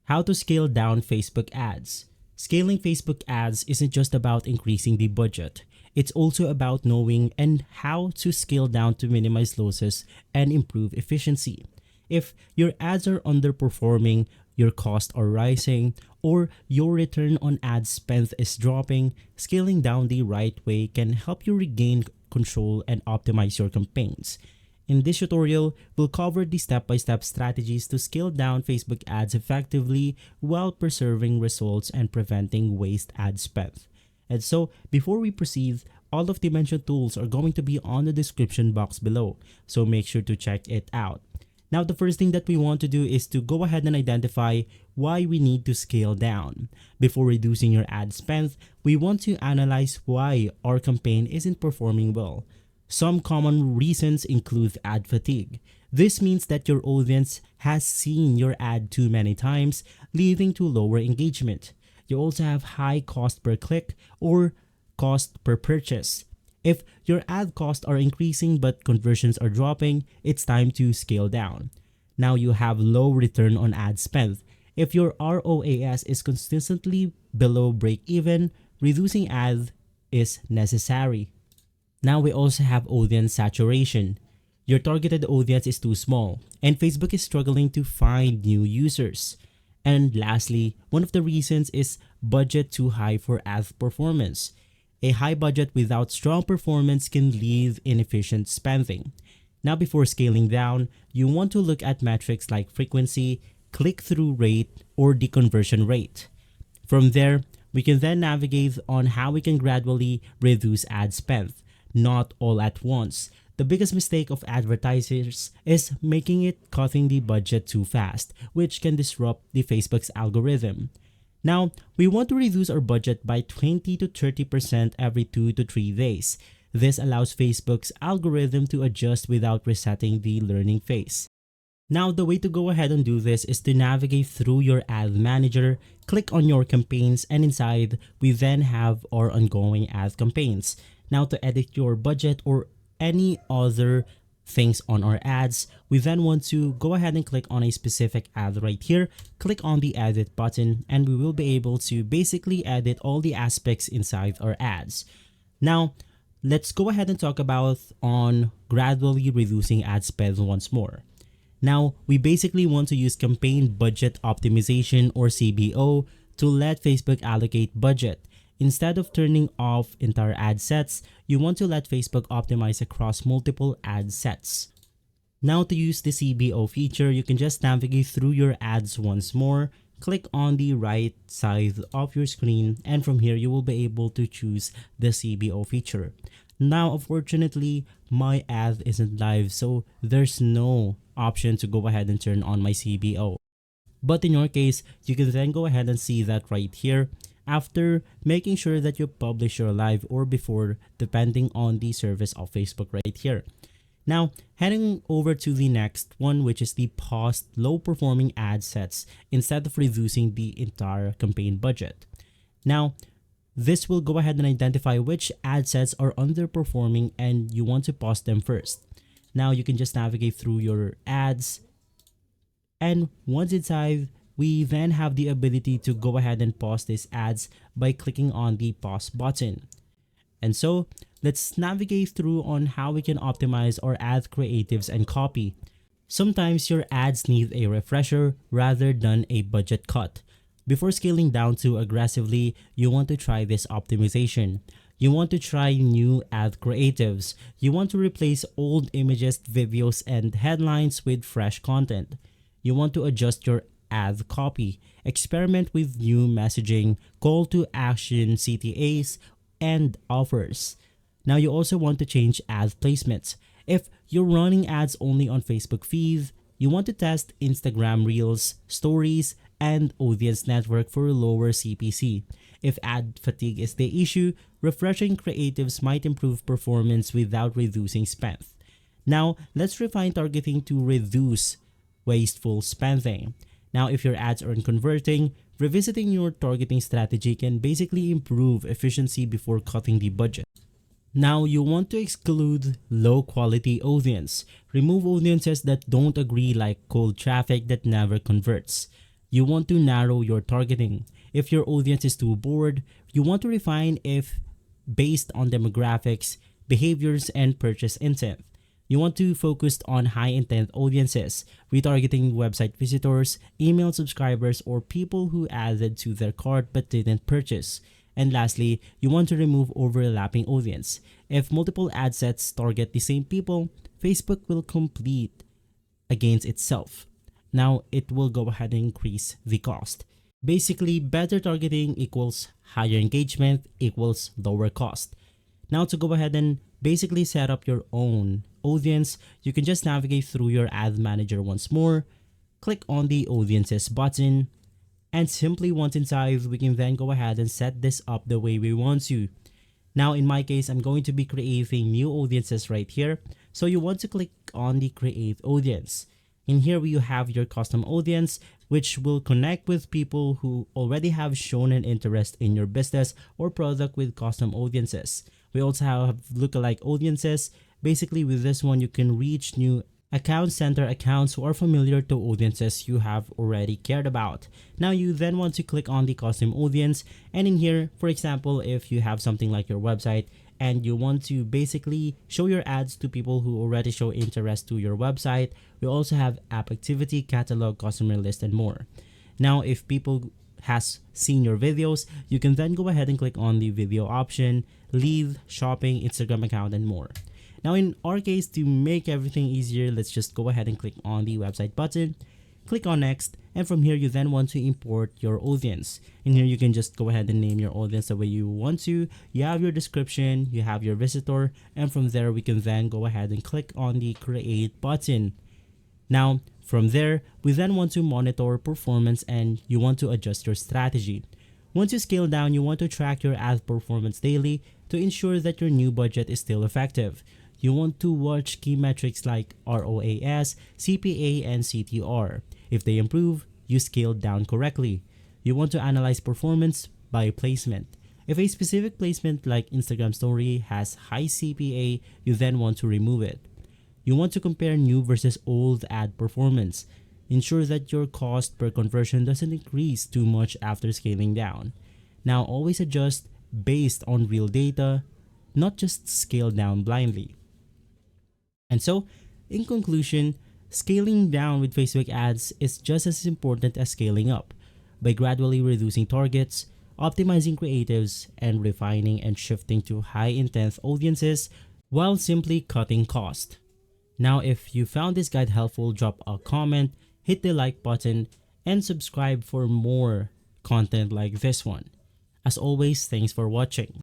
How to scale down Facebook ads. Scaling Facebook ads isn't just about increasing the budget. It's also about knowing and how to scale down to minimize losses and improve efficiency. If your ads are underperforming, your costs are rising, or your return on ad spend is dropping, scaling down the right way can help you regain control and optimize your campaigns. In this tutorial, we'll cover the step-by-step strategies to scale down Facebook ads effectively while preserving results and preventing waste ad spend. And so, before we proceed, all of the mentioned tools are going to be on the description box below, so make sure to check it out. Now, the first thing that we want to do is to go ahead and identify why we need to scale down. Before reducing your ad spend, we want to analyze why our campaign isn't performing well. Some common reasons include ad fatigue. This means that your audience has seen your ad too many times, leading to lower engagement. You also have high cost per click or cost per purchase. If your ad costs are increasing but conversions are dropping, it's time to scale down. Now you have low return on ad spend. If your ROAS is consistently below break even, reducing ad is necessary. Now we also have audience saturation. Your targeted audience is too small, and Facebook is struggling to find new users. And lastly, one of the reasons is budget too high for ad performance. A high budget without strong performance can lead inefficient spending. Now before scaling down, you want to look at metrics like frequency, click-through rate, or the conversion rate. From there, we can then navigate on how we can gradually reduce ad spend. Not all at once. The biggest mistake of advertisers is making it cutting the budget too fast, which can disrupt the Facebook's algorithm. Now, we want to reduce our budget by 20 to 30% every 2 to 3 days. This allows Facebook's algorithm to adjust without resetting the learning phase. Now, the way to go ahead and do this is to navigate through your ad manager, click on your campaigns, and inside, we then have our ongoing ad campaigns. Now, to edit your budget or any other things on our ads, we then want to go ahead and click on a specific ad right here, click on the edit button, and we will be able to basically edit all the aspects inside our ads. Now, let's go ahead and talk about on gradually reducing ad spend once more. Now, we basically want to use campaign budget optimization or CBO to let Facebook allocate budget. Instead of turning off entire ad sets, you want to let Facebook optimize across multiple ad sets. Now to use the CBO feature, you can just navigate through your ads once more, click on the right side of your screen, and from here you will be able to choose the CBO feature. Now, unfortunately, my ad isn't live, so there's no option to go ahead and turn on my CBO. But in your case, you can then go ahead and see that right here, after making sure that you publish your live or before, depending on the service of Facebook right here. Now, heading over to the next one, which is the pause low performing ad sets instead of reducing the entire campaign budget. Now, this will go ahead and identify which ad sets are underperforming and you want to pause them first. Now, you can just navigate through your ads, and once inside, we then have the ability to go ahead and pause these ads by clicking on the pause button. And so, let's navigate through on how we can optimize our ad creatives and copy. Sometimes your ads need a refresher rather than a budget cut. Before scaling down too aggressively, you want to try this optimization. You want to try new ad creatives. You want to replace old images, videos, and headlines with fresh content. You want to adjust your ad copy, experiment with new messaging, call to action CTAs, and offers. Now you also want to change ad placements. If you're running ads only on Facebook feed, you want to test Instagram Reels, Stories, and Audience Network for lower CPC. If ad fatigue is the issue, refreshing creatives might improve performance without reducing spend. Now, let's refine targeting to reduce wasteful spending. Now, if your ads aren't converting, revisiting your targeting strategy can basically improve efficiency before cutting the budget. Now, you want to exclude low-quality audience. Remove audiences that don't agree, like cold traffic that never converts. You want to narrow your targeting. If your audience is too bored, you want to refine if based on demographics, behaviors, and purchase intent. You want to focus on high intent audiences, retargeting website visitors, email subscribers, or people who added to their cart but didn't purchase. And lastly, you want to remove overlapping audience. If multiple ad sets target the same people, Facebook will compete against itself. Now it will go ahead and increase the cost. Basically, better targeting equals higher engagement equals lower cost. Now to go ahead and basically set up your own audience, you can just navigate through your ad manager once more, click on the audiences button, and simply once inside, we can then go ahead and set this up the way we want to. Now in my case, I'm going to be creating new audiences right here. So you want to click on the create audience. In here, you have your custom audience, which will connect with people who already have shown an interest in your business or product with custom audiences. We also have lookalike audiences. Basically, with this one, you can reach new account center accounts who are familiar to audiences you have already cared about. Now you then want to click on the custom audience, and in here, for example, if you have something like your website and you want to basically show your ads to people who already show interest to your website, we also have app activity, catalog, customer list, and more. Now if people has seen your videos, you can then go ahead and click on the video option, lead, shopping, Instagram account, and more. Now in our case, to make everything easier, let's just go ahead and click on the website button, click on next, and from here you then want to import your audience. In here you can just go ahead and name your audience the way you want to. You have your description, you have your visitor, and from there we can then go ahead and click on the create button. Now from there, we then want to monitor performance and you want to adjust your strategy. Once you scale down, you want to track your ad performance daily to ensure that your new budget is still effective. You want to watch key metrics like ROAS, CPA, and CTR. If they improve, you scaled down correctly. You want to analyze performance by placement. If a specific placement like Instagram story has high CPA, you then want to remove it. You want to compare new versus old ad performance. Ensure that your cost per conversion doesn't increase too much after scaling down. Now always adjust based on real data, not just scale down blindly. And so, in conclusion, scaling down with Facebook ads is just as important as scaling up. By gradually reducing targets, optimizing creatives, and refining and shifting to high-intent audiences while simply cutting cost. Now, if you found this guide helpful, drop a comment, hit the like button, and subscribe for more content like this one. As always, thanks for watching.